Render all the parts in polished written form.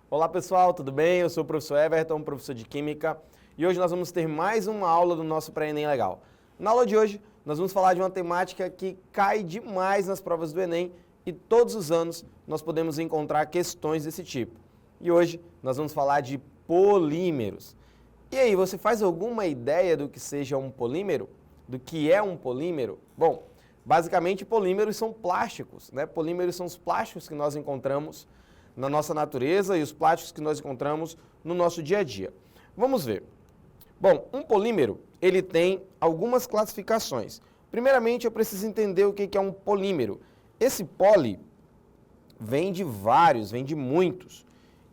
Olá pessoal, tudo bem? Eu sou o professor Everton, professor de Química, e hoje nós vamos ter mais uma aula do nosso Pré-ENEM Legal. Na aula de hoje, nós vamos falar de uma temática que cai demais nas provas do Enem e todos os anos nós podemos encontrar questões desse tipo. E hoje nós vamos falar de polímeros. E aí, você faz alguma ideia do que seja um polímero? Do que é um polímero? Bom, basicamente polímeros são plásticos, né? Polímeros são os plásticos que nós encontramos na nossa natureza e os plásticos que nós encontramos no nosso dia a dia. Vamos ver. Bom, um polímero, ele tem algumas classificações. Primeiramente, eu preciso entender o que é um polímero. Esse poli vem de vários, vem de muitos,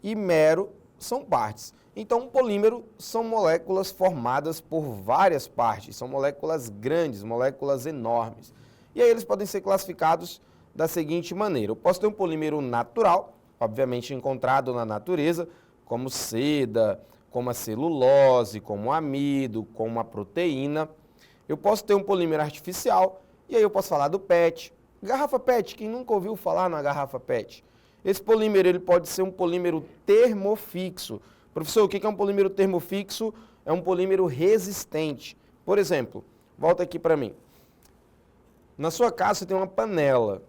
e mero são partes. Então, um polímero são moléculas formadas por várias partes, são moléculas grandes, moléculas enormes. E aí eles podem ser classificados da seguinte maneira. Eu posso ter um polímero natural, obviamente encontrado na natureza, como seda, como a celulose, como o amido, como a proteína. Eu posso ter um polímero artificial, e aí eu posso falar do PET. Garrafa PET, quem nunca ouviu falar na garrafa PET? Esse polímero ele pode ser um polímero termofixo. Professor, o que é um polímero termofixo? É um polímero resistente. Por exemplo, volta aqui para mim. Na sua casa você tem uma panela.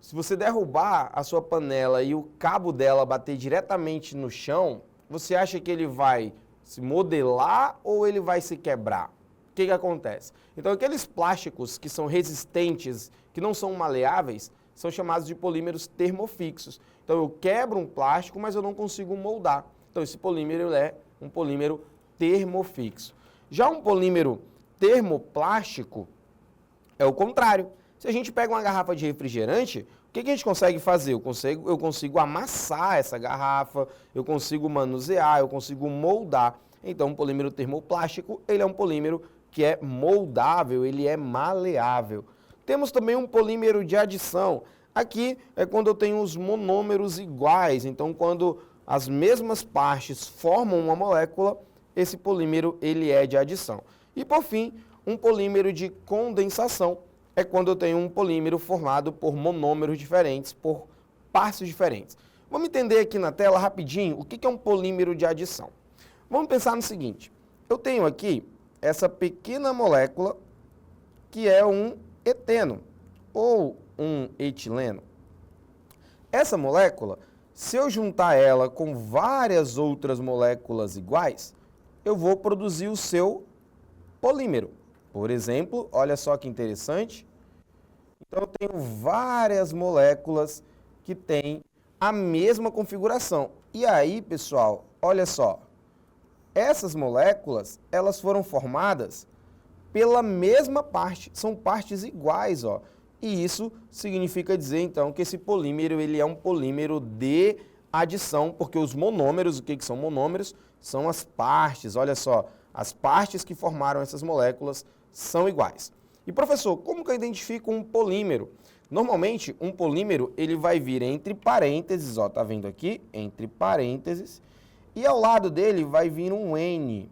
Se você derrubar a sua panela e o cabo dela bater diretamente no chão, você acha que ele vai se modelar ou ele vai se quebrar? O que acontece? Então, aqueles plásticos que são resistentes, que não são maleáveis, são chamados de polímeros termofixos. Então, eu quebro um plástico, mas eu não consigo moldar. Então, esse polímero é um polímero termofixo. Já um polímero termoplástico é o contrário. Se a gente pega uma garrafa de refrigerante, o que a gente consegue fazer? Eu consigo amassar essa garrafa, eu consigo manusear, eu consigo moldar. Então, um polímero termoplástico, ele é um polímero que é moldável, ele é maleável. Temos também um polímero de adição. Aqui é quando eu tenho os monômeros iguais. Então, quando as mesmas partes formam uma molécula, esse polímero ele é de adição. E, por fim, um polímero de condensação é quando eu tenho um polímero formado por monômeros diferentes, por partes diferentes. Vamos entender aqui na tela rapidinho o que é um polímero de adição. Vamos pensar no seguinte, eu tenho aqui essa pequena molécula que é um eteno ou um etileno. Essa molécula, se eu juntar ela com várias outras moléculas iguais, eu vou produzir o seu polímero. Por exemplo, olha só que interessante. Então, eu tenho várias moléculas que têm a mesma configuração. E aí, pessoal, olha só. Essas moléculas, elas foram formadas pela mesma parte, são partes iguais, ó. E isso significa dizer, então, que esse polímero ele é um polímero de adição, porque os monômeros, o que são monômeros? São as partes, olha só, as partes que formaram essas moléculas são iguais. E, professor, como que eu identifico um polímero? Normalmente, um polímero ele vai vir entre parênteses, ó, tá vendo aqui? Entre parênteses, e ao lado dele vai vir um N.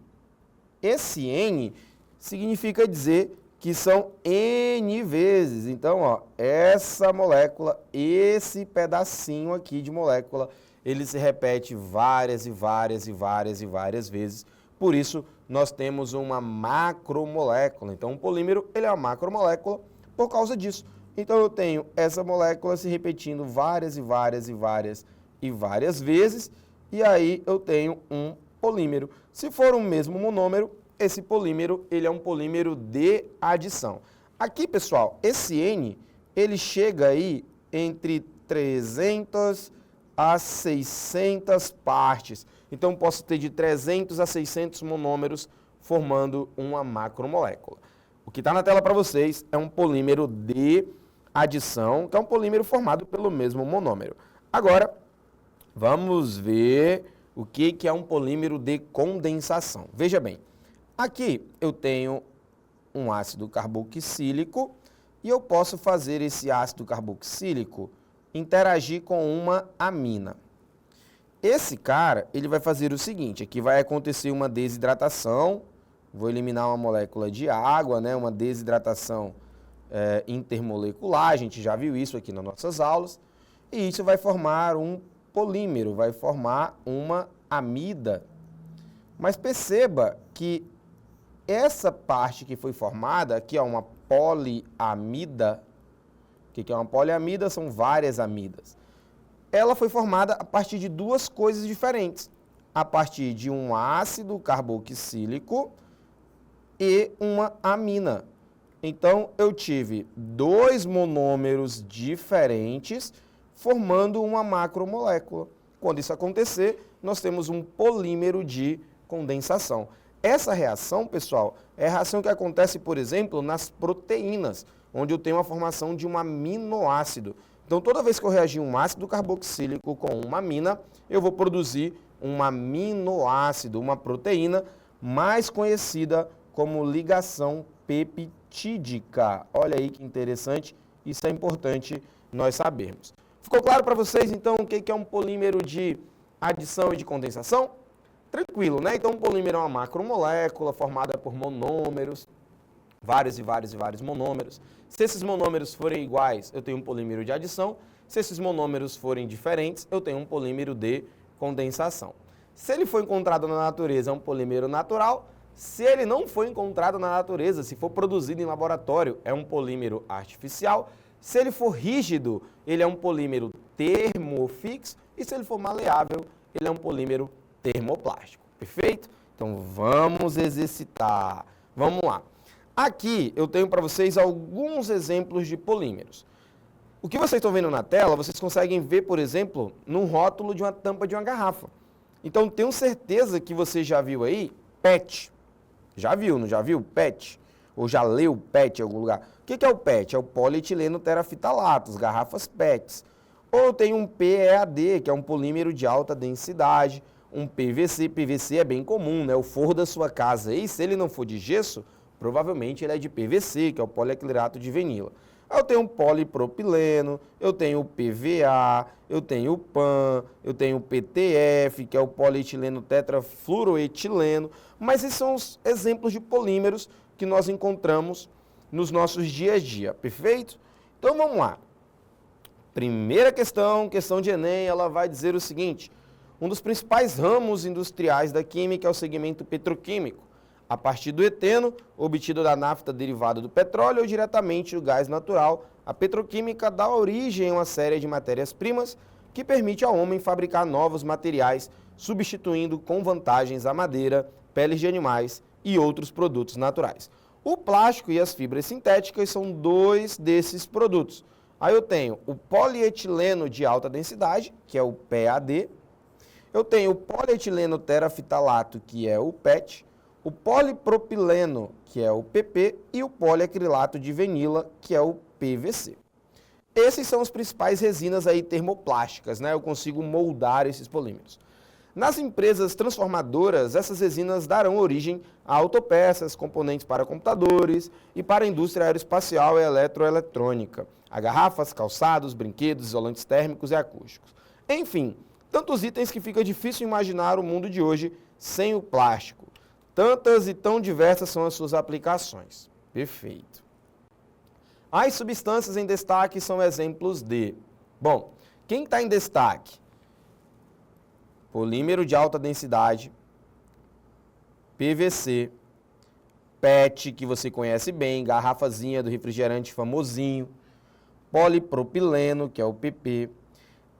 Esse N significa dizer que são N vezes. Então, ó, essa molécula, esse pedacinho aqui de molécula, ele se repete várias e várias e várias e várias vezes. Por isso, nós temos uma macromolécula. Então, um polímero, ele é uma macromolécula por causa disso. Então, eu tenho essa molécula se repetindo várias e várias e várias e várias vezes, e aí eu tenho um polímero. Se for o mesmo monômero, esse polímero, ele é um polímero de adição. Aqui, pessoal, esse N, ele chega aí entre 300 a 600 partes. Então, posso ter de 300 a 600 monômeros formando uma macromolécula. O que está na tela para vocês é um polímero de adição, que é um polímero formado pelo mesmo monômero. Agora, vamos ver o que é um polímero de condensação. Veja bem, aqui eu tenho um ácido carboxílico e eu posso fazer esse ácido carboxílico interagir com uma amina. Esse cara, ele vai fazer o seguinte, aqui vai acontecer uma desidratação, vou eliminar uma molécula de água, né, uma desidratação intermolecular, a gente já viu isso aqui nas nossas aulas, e isso vai formar um polímero, vai formar uma amida. Mas perceba que essa parte que foi formada, aqui é uma poliamida. O que é uma poliamida? São várias amidas. Ela foi formada a partir de duas coisas diferentes. A partir de um ácido carboxílico e uma amina. Então, eu tive dois monômeros diferentes formando uma macromolécula. Quando isso acontecer, nós temos um polímero de condensação. Essa reação, pessoal, é a reação que acontece, por exemplo, nas proteínas, onde eu tenho a formação de um aminoácido. Então, toda vez que eu reagir um ácido carboxílico com uma amina, eu vou produzir um aminoácido, uma proteína mais conhecida como ligação peptídica. Olha aí que interessante, isso é importante nós sabermos. Ficou claro para vocês, então, o que é um polímero de adição e de condensação? Tranquilo, né? Então, um polímero é uma macromolécula formada por monômeros, vários monômeros. Se esses monômeros forem iguais, eu tenho um polímero de adição. Se esses monômeros forem diferentes, eu tenho um polímero de condensação. Se ele for encontrado na natureza, é um polímero natural. Se ele não for encontrado na natureza, se for produzido em laboratório, é um polímero artificial. Se ele for rígido, ele é um polímero termofixo. E se ele for maleável, ele é um polímero termoplástico. Perfeito? Então, vamos exercitar. Vamos lá. Aqui eu tenho para vocês alguns exemplos de polímeros. O que vocês estão vendo na tela, vocês conseguem ver, por exemplo, num rótulo de uma tampa de uma garrafa. Então, tenho certeza que você já viu aí PET. Já viu, não já viu? PET. Ou já leu PET em algum lugar. O que é o PET? É o polietileno terafitalato, as garrafas PETs. Ou tem um PEAD, que é um polímero de alta densidade. Um PVC. PVC é bem comum, né? O forro da sua casa. E se ele não for de gesso, provavelmente ele é de PVC, que é o poliacrilarato de vinila. Eu tenho polipropileno, eu tenho PVA, eu tenho PAN, eu tenho PTF, que é o polietileno tetrafluoroetileno, mas esses são os exemplos de polímeros que nós encontramos nos nossos dia a dia, perfeito? Então vamos lá. Primeira questão de Enem, ela vai dizer o seguinte: um dos principais ramos industriais da química é o segmento petroquímico, a partir do eteno, obtido da nafta derivada do petróleo ou diretamente do gás natural. A petroquímica dá origem a uma série de matérias-primas que permite ao homem fabricar novos materiais, substituindo com vantagens a madeira, peles de animais e outros produtos naturais. O plástico e as fibras sintéticas são dois desses produtos. Aí eu tenho o polietileno de alta densidade, que é o PAD. Eu tenho o polietileno terafitalato, que é o PET. O polipropileno, que é o PP, e o poliacrilato de vinila, que é o PVC. Esses são os principais resinas aí termoplásticas, né? Eu consigo moldar esses polímeros. Nas empresas transformadoras, essas resinas darão origem a autopeças, componentes para computadores e para a indústria aeroespacial e eletroeletrônica, a garrafas, calçados, brinquedos, isolantes térmicos e acústicos. Enfim, tantos itens que fica difícil imaginar o mundo de hoje sem o plástico. Tantas e tão diversas são as suas aplicações. Perfeito. As substâncias em destaque são exemplos de... Bom, quem está em destaque? Polímero de alta densidade, PVC, PET, que você conhece bem, garrafazinha do refrigerante famosinho, polipropileno, que é o PP.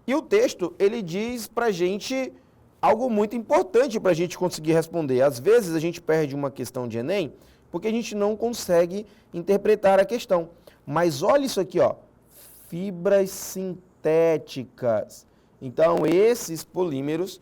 E o texto, ele diz pra gente algo muito importante para a gente conseguir responder. Às vezes a gente perde uma questão de Enem porque a gente não consegue interpretar a questão. Mas olha isso aqui, ó, fibras sintéticas. Então, esses polímeros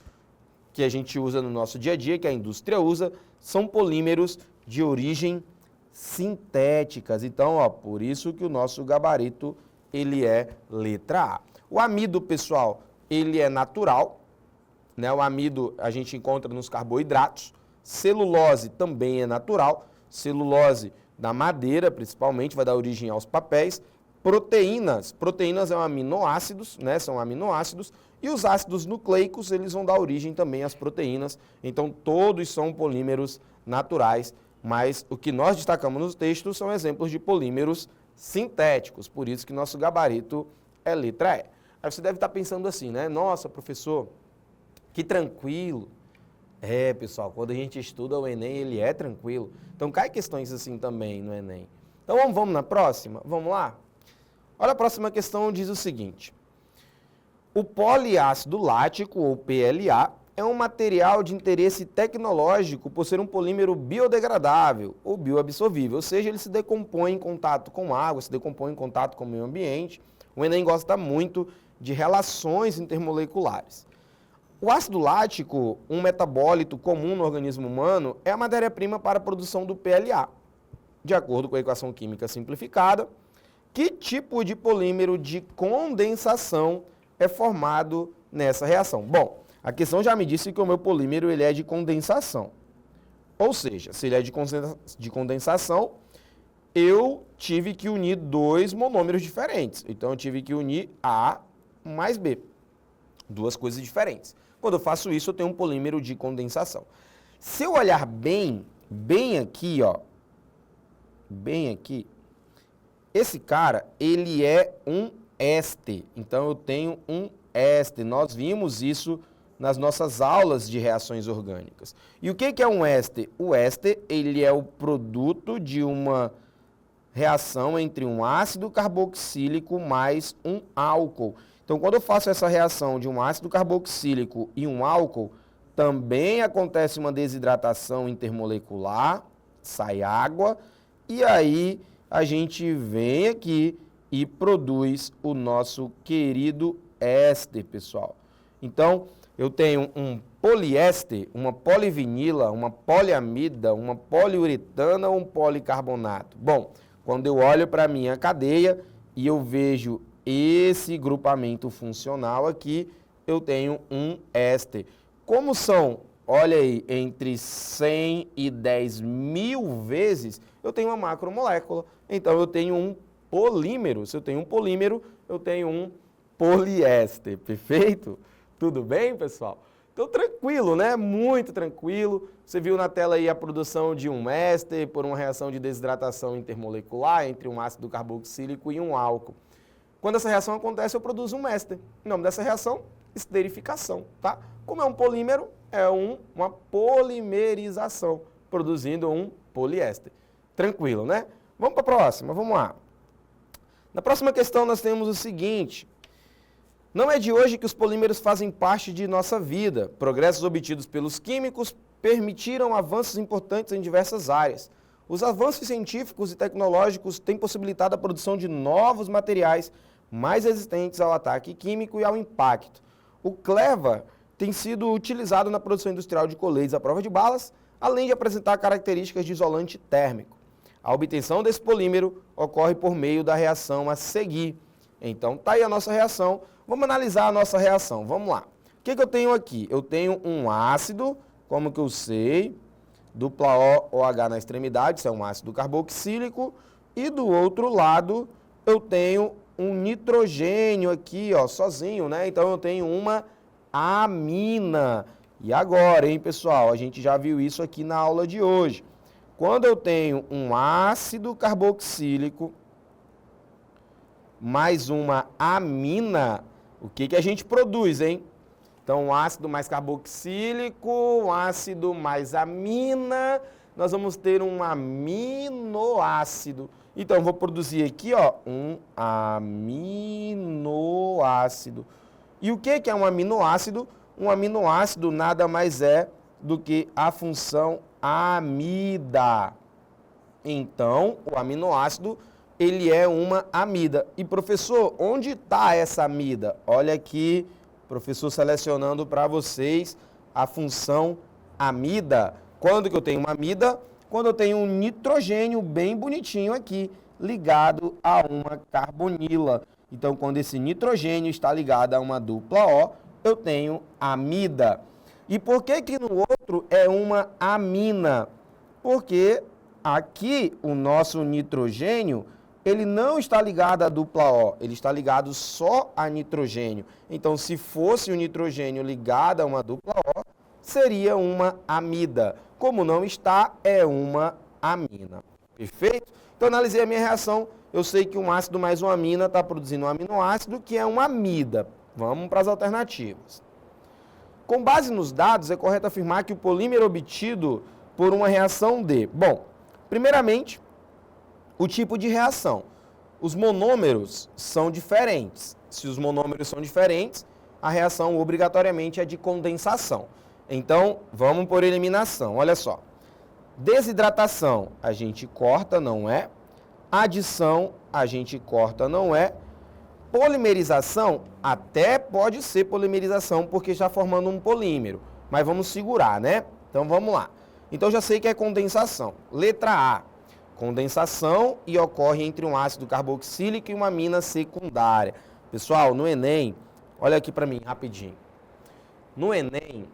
que a gente usa no nosso dia a dia, que a indústria usa, são polímeros de origem sintéticas. Então, ó, por isso que o nosso gabarito, ele é letra A. O amido, pessoal, ele é natural. Né? O amido a gente encontra nos carboidratos. Celulose também é natural. Celulose da madeira, principalmente, vai dar origem aos papéis. Proteínas são aminoácidos, né? São aminoácidos. E os ácidos nucleicos, eles vão dar origem também às proteínas. Então, todos são polímeros naturais. Mas o que nós destacamos nos textos são exemplos de polímeros sintéticos. Por isso que nosso gabarito é letra E. Aí você deve estar pensando assim, né? Nossa, professor, que tranquilo. É, pessoal, quando a gente estuda o Enem, ele é tranquilo. Então, cai questões assim também no Enem. Então, vamos na próxima? Vamos lá? Olha, a próxima questão diz o seguinte. O poliácido lático, ou PLA, é um material de interesse tecnológico por ser um polímero biodegradável ou bioabsorvível, ou seja, ele se decompõe em contato com água, se decompõe em contato com o meio ambiente. O Enem gosta muito de relações intermoleculares. O ácido lático, um metabólito comum no organismo humano, é a matéria-prima para a produção do PLA. De acordo com a equação química simplificada, que tipo de polímero de condensação é formado nessa reação? Bom, a questão já me disse que o meu polímero ele é de condensação. Ou seja, se ele é de condensação, eu tive que unir dois monômeros diferentes. Então, eu tive que unir A mais B. Duas coisas diferentes. Quando eu faço isso, eu tenho um polímero de condensação. Se eu olhar bem aqui, ó, bem aqui, esse cara, ele é um éster. Então, eu tenho um éster. Nós vimos isso nas nossas aulas de reações orgânicas. E o que é um éster? O éster, ele é o produto de uma reação entre um ácido carboxílico mais um álcool. Então, quando eu faço essa reação de um ácido carboxílico e um álcool, também acontece uma desidratação intermolecular, sai água, e aí a gente vem aqui e produz o nosso querido éster, pessoal. Então, eu tenho um poliéster, uma polivinila, uma poliamida, uma poliuretana ou um policarbonato. Bom, quando eu olho para a minha cadeia e eu vejo esse grupamento funcional aqui, eu tenho um éster. Como são, olha aí, entre 100 e 10 mil vezes, eu tenho uma macromolécula. Então, eu tenho um polímero. Se eu tenho um polímero, eu tenho um poliéster. Perfeito? Tudo bem, pessoal? Então, tranquilo, né? Muito tranquilo. Você viu na tela aí a produção de um éster por uma reação de desidratação intermolecular entre um ácido carboxílico e um álcool. Quando essa reação acontece, eu produzo um éster. O nome dessa reação, esterificação, tá? Como é um polímero, é uma polimerização, produzindo um poliéster. Tranquilo, né? Vamos para a próxima, vamos lá. Na próxima questão nós temos o seguinte. Não é de hoje que os polímeros fazem parte de nossa vida. Progressos obtidos pelos químicos permitiram avanços importantes em diversas áreas. Os avanços científicos e tecnológicos têm possibilitado a produção de novos materiais mais resistentes ao ataque químico e ao impacto. O cleva tem sido utilizado na produção industrial de coletes à prova de balas, além de apresentar características de isolante térmico. A obtenção desse polímero ocorre por meio da reação a seguir. Então, está aí a nossa reação. Vamos analisar a nossa reação. Vamos lá. O que eu tenho aqui? Eu tenho um ácido, como que eu sei? Dupla OH na extremidade, isso é um ácido carboxílico. E do outro lado, eu tenho um nitrogênio aqui, ó, sozinho, né? Então, eu tenho uma amina. E agora, hein, pessoal? A gente já viu isso aqui na aula de hoje. Quando eu tenho um ácido carboxílico mais uma amina, o que a gente produz, hein? Então, um ácido mais carboxílico, um ácido mais amina, nós vamos ter um aminoácido. Então, eu vou produzir aqui, ó, um aminoácido. E o que é um aminoácido? Um aminoácido nada mais é do que a função amida. Então, o aminoácido, ele é uma amida. E, professor, onde está essa amida? Olha aqui, professor selecionando para vocês a função amida. Quando que eu tenho uma amida? Quando eu tenho um nitrogênio bem bonitinho aqui, ligado a uma carbonila. Então, quando esse nitrogênio está ligado a uma dupla O, eu tenho amida. E por que que no outro é uma amina? Porque aqui o nosso nitrogênio, ele não está ligado à dupla O, ele está ligado só a nitrogênio. Então, se fosse o nitrogênio ligado a uma dupla O, seria uma amida. Como não está, é uma amina. Perfeito? Então, analisei a minha reação eu sei que um ácido mais uma amina está produzindo um aminoácido que é uma amida. Vamos para as alternativas. Com base nos dados, é correto afirmar que o polímero obtido por uma reação de... Bom, primeiramente, o tipo de reação. Os monômeros são diferentes. Se os monômeros são diferentes, a reação obrigatoriamente é de condensação. Então, vamos por eliminação. Olha só. Desidratação, a gente corta, não é? Adição, a gente corta, não é? Polimerização, até pode ser polimerização, porque está formando um polímero. Mas vamos segurar, né? Então, vamos lá. Então, já sei que é condensação. Letra A. Condensação e ocorre entre um ácido carboxílico e uma amina secundária. Pessoal, no Enem, olha aqui para mim, rapidinho. No Enem,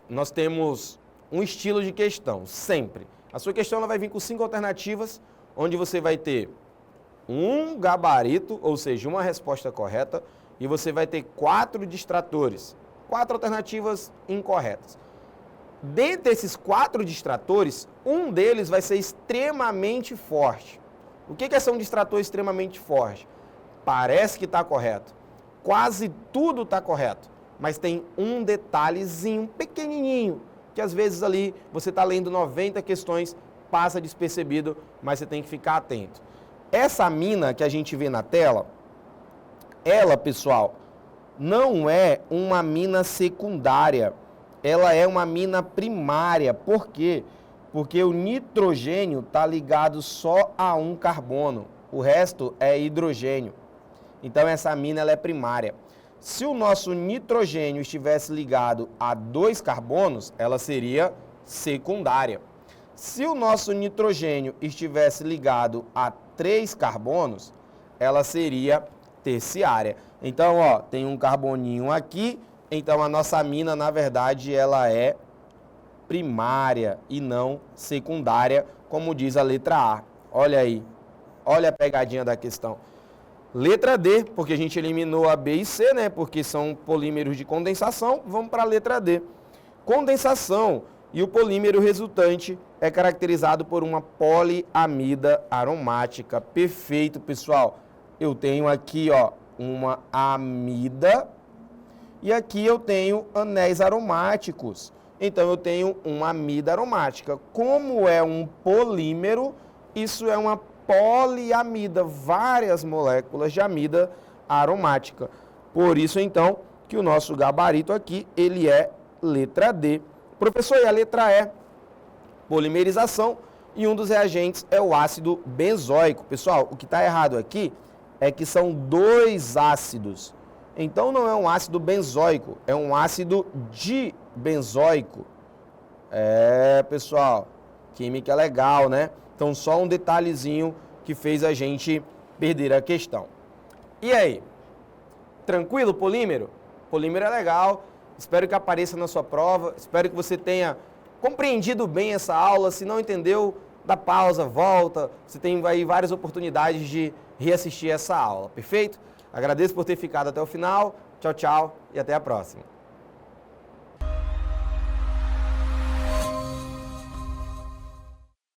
nós temos um estilo de questão, sempre. A sua questão ela vai vir com 5 alternativas, onde você vai ter um gabarito, ou seja, uma resposta correta, e você vai ter 4 distratores, 4 alternativas incorretas. Dentre esses 4 distratores, um deles vai ser extremamente forte. O que é ser um distrator extremamente forte? Parece que está correto. Quase tudo está correto. Mas tem um detalhezinho pequenininho, que às vezes ali você está lendo 90 questões, passa despercebido, mas você tem que ficar atento. Essa amina que a gente vê na tela, ela, pessoal, não é uma amina secundária. Ela é uma amina primária. Por quê? Porque o nitrogênio está ligado só a um carbono. O resto é hidrogênio. Então, essa amina ela é primária. Se o nosso nitrogênio estivesse ligado a 2 carbonos, ela seria secundária. Se o nosso nitrogênio estivesse ligado a 3 carbonos, ela seria terciária. Então, ó, tem um carboninho aqui. Então, a nossa amina, na verdade, ela é primária e não secundária, como diz a letra A. Olha aí, olha a pegadinha da questão. Letra D, porque a gente eliminou a B e C, né? Porque são polímeros de condensação. Vamos para a letra D. Condensação e o polímero resultante é caracterizado por uma poliamida aromática. Perfeito, pessoal. Eu tenho aqui, ó, uma amida. E aqui eu tenho anéis aromáticos. Então, eu tenho uma amida aromática. Como é um polímero, isso é uma poliamida, várias moléculas de amida aromática. Por isso, então, que o nosso gabarito aqui, ele é letra D. Professor, e a letra E? Polimerização. E um dos reagentes é o ácido benzoico. Pessoal, o que está errado aqui é que são 2 ácidos. Então, não é um ácido benzoico, é um ácido dibenzoico. Pessoal, química é legal, né? Então, só um detalhezinho que fez a gente perder a questão. E aí? Tranquilo, polímero? Polímero é legal, espero que apareça na sua prova, espero que você tenha compreendido bem essa aula. Se não entendeu, dá pausa, volta, você tem aí várias oportunidades de reassistir essa aula, perfeito? Agradeço por ter ficado até o final. Tchau, tchau e até a próxima.